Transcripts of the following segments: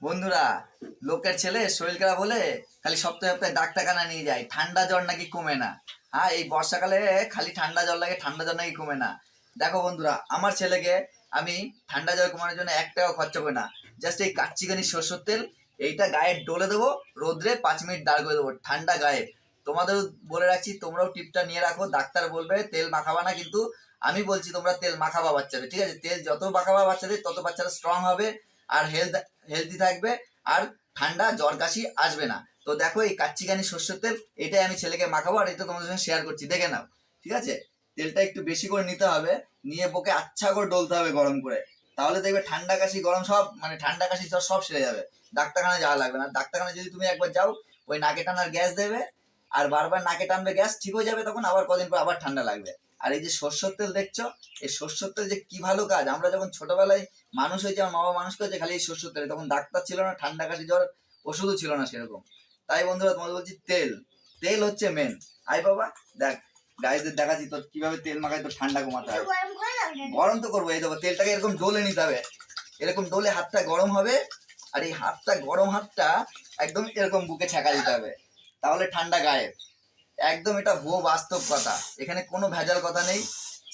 বন্ধুরা, লোকের ছেলে শরীর খারাপ হলে খালি সপ্তাহে সপ্তাহে ডাক্তারখানা নিয়ে যায়, ঠান্ডা জ্বর নাকি কমে না। হ্যাঁ, এই বর্ষাকালে খালি ঠান্ডা জ্বর লাগে, ঠান্ডা জ্বর নাকি কমে না। দেখো বন্ধুরা, আমার ছেলেকে আমি ঠান্ডা জ্বর কমানোর জন্য 1 টাকাও খরচা করি না। জাস্ট এই কাচ্চিঘানি সরষের তেল এইটা গায়ে ডলে দেবো, রোদ্রে 5 মিনিট দাঁড় করে দেবো, ঠান্ডা গায়ে। তোমাদের বলে রাখছি, তোমরাও টিপটা নিয়ে রাখো। ডাক্তার বলবে তেল মাখাবা না, কিন্তু আমি বলছি তোমরা তেল মাখাবা বাচ্চাদের, ঠিক আছে? তেল যত মাখাবা বাচ্চাদের, তত বাচ্চারা স্ট্রং হবে আর হেলদি থাকবে, আর ঠান্ডা জ্বর কাশি আসবে না। তো দেখো, এই কাচ্চিঘানি সর্ষের তেল, এটাই আমি ছেলেকে মাখাবো, আর এটা তোমাদের সঙ্গে শেয়ার করছি, দেখে নাও। ঠিক আছে? তেলটা একটু বেশি করে নিতে হবে, নিয়ে বকে আচ্ছা করে ডলতে হবে গরম করে। তাহলে দেখবে ঠান্ডা কাশি গরম সব, মানে ঠান্ডা কাশি জ্বর সব সেরে যাবে। ডাক্তারখানায় যাওয়া লাগবে না। ডাক্তারখানায় যদি তুমি একবার যাও, ওই নাকে টানার গ্যাস দেবে, আর বারবার নাকে টানবে, গ্যাস ঠিক হয়ে যাবে, তখন আবার কদিন পর আবার ঠান্ডা লাগবে। আর এই যে সর্ষের তেল দেখছো, এই সর্ষের তেল যে কি ভালো কাজ। আমরা যখন ছোটবেলায় মানুষ হয়েছে, আমার মা বাবা মানুষ করেছে খালি এই সর্ষের তেলে, তখন ডাক্তার ছিল না, ঠান্ডা কাশি জ্বর ওষুধও ছিল না সেরকম। তাই বন্ধুরা, তোমাদের বলছি তেল, তেল হচ্ছে মেন। আই বাবা, দেখ গাইদের দেখাচ্ছি তোর কিভাবে তেল মাখায় তোর ঠান্ডা কমাতে হয়। গরম তো করবো, এই দেখো তেলটাকে এরকম ডলে নিতে হবে, এরকম ডলে হাতটা গরম হবে, আর এই হাতটা গরম হাতটা একদম এরকম বুকে ছেঁকা দিতে হবে, তাহলে ঠান্ডা গায়েব। একদম এটা ভুয়ো বাস্তব কথা, এখানে কোনো ভেজাল কথা নেই।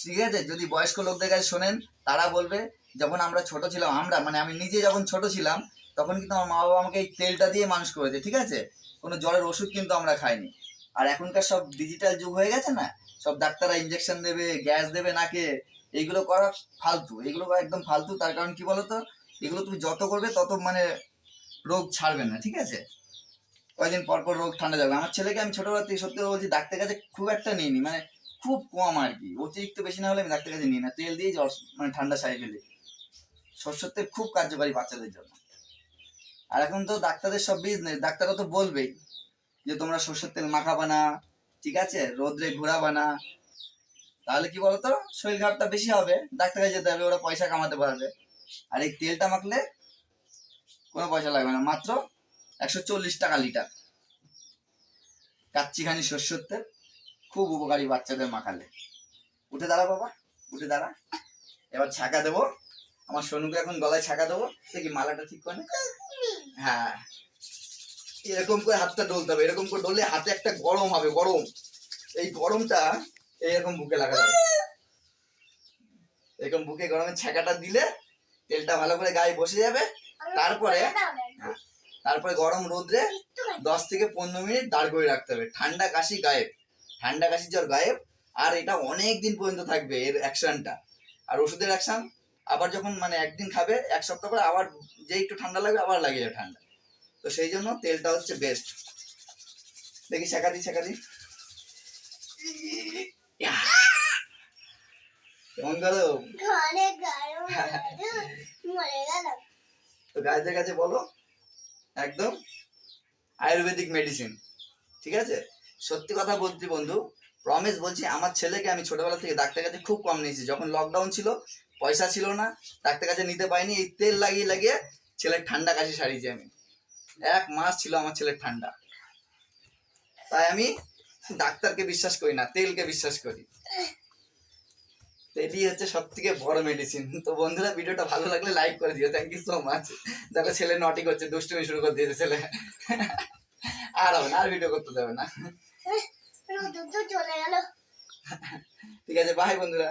ঠিক আছে? যদি বয়স্ক লোকদের কাছে শোনেন, তারা বলবে যখন আমরা ছোট ছিলাম, আমরা মানে আমি নিজে যখন ছোট ছিলাম, তখন কিন্তু আমার মা বাবা আমাকে এই তেলটা দিয়ে মানুষ করেছে। ঠিক আছে? কোনো জ্বরের ওষুধ কিন্তু আমরা খাইনি। আর এখনকার সব ডিজিটাল যুগ হয়ে গেছে না, সব ডাক্তাররা ইঞ্জেকশন দেবে, গ্যাস দেবে নাকে, এইগুলো করা ফালতু, এগুলো করা একদম ফালতু। তার কারণ কি বলতো, এগুলো তুমি যত করবে তত মানে রোগ ছাড়বে না। ঠিক আছে? কয়েকদিন পর পর রোগ ঠান্ডা যাবে। আমার ছেলেকে আমি ছোটবেলা থেকে সত্যি বলছি, ডাক্তার কাছে খুব একটা নিইনি, মানে খুব কম আর কি, অতিরিক্ত বেশি না হলে আমি ডাক্তার কাছে নিই না। তেল দিয়ে জ্বর মানে ঠান্ডা সারিয়ে ফেলি। সরষের তেল খুব কার্যকারী বাচ্চাদের জন্য। আর এখন তো ডাক্তারদের সব বিজনেস, ডাক্তাররা তো বলবেই যে তোমরা সরষের তেল মাখাবা না, ঠিক আছে, রোদ্রে ঘোরাবা না। তাহলে কি বলতো, শরীর খারাপটা বেশি হবে, ডাক্তার কাছে যেতে হবে, ওরা পয়সা কামাতে পারবে। আর এই তেলটা মাখলে কোনো পয়সা লাগবে না, মাত্র 140 টাকা লিটার। কাচ্চিঘানি সরষের তেল, খুব উপকারী বাচ্চাদের মাখালে। উঠে দাঁড়া বাবা, উঠে দাঁড়া। এবার ছাকা দেবো, আমার সোনুকে এখন গলায় ছাকা দেবো। দেখি মালাটা ঠিক করে নে। হ্যাঁ, এরকম করে হাতটা ডলতে হবে, এরকম করে ডললে হাতে একটা গরম হবে, গরম। এই গরমটা এইরকম বুকে লাগা যাবে, এরকম বুকে গরমের ছাকাটা দিলে তেলটা ভালো করে গায়ে বসে যাবে। তারপরে তারপরে গরম রোদ্রে 10 থেকে 15 মিনিট দাঁড় করে রাখতে হবে, ঠান্ডা কাশি গায়েব, ঠান্ডা কাশি জ্বর গায়েব। আর এটা অনেক দিন পর্যন্ত থাকবে এর অ্যাকশনটা। আর ওষুধের অ্যাকশন আবার যখন মানে একদিন খাবে, 1 সপ্তাহ পরে আবার যে একটু ঠান্ডা লাগবে, আবার লাগে যাবে ঠান্ডা। তো সেই জন্য তেলটা হচ্ছে বেস্ট। দেখি শেখা দি, শেখা দি, কেমন গেল? তো গাইদের কাছে বলো, একদম আয়ুর্বেদিক মেডিসিন। ঠিক আছে? সত্যি কথা বলছি বন্ধু, প্রমিস বলছি, আমার ছেলেকে আমি ছোটবেলা থেকে ডাক্তার কাছে খুব কম নিয়েছি। যখন লকডাউন ছিল, পয়সা ছিল না, ডাক্তার কাছে নিতে পাইনি, এই তেল লাগিয়ে লাগিয়ে ছেলের ঠান্ডা কাশি সারিয়েছি আমি। 1 মাস ছিল আমার ছেলের ঠান্ডা। তাই আমি ডাক্তারকে বিশ্বাস করি না, তেলকে বিশ্বাস করি। তেলই হচ্ছে সব থেকে বড় মেডিসিন। তো বন্ধুরা, ভিডিওটা ভালো লাগলে লাইক করে দিও। Thank you so much. দেখো ছেলে নটি করছে, দুষ্টুমি শুরু করে দিয়েছে ছেলে। আর হবে না, আর ভিডিও করতে দেবে না। ঠিক আছে, বাই বন্ধুরা।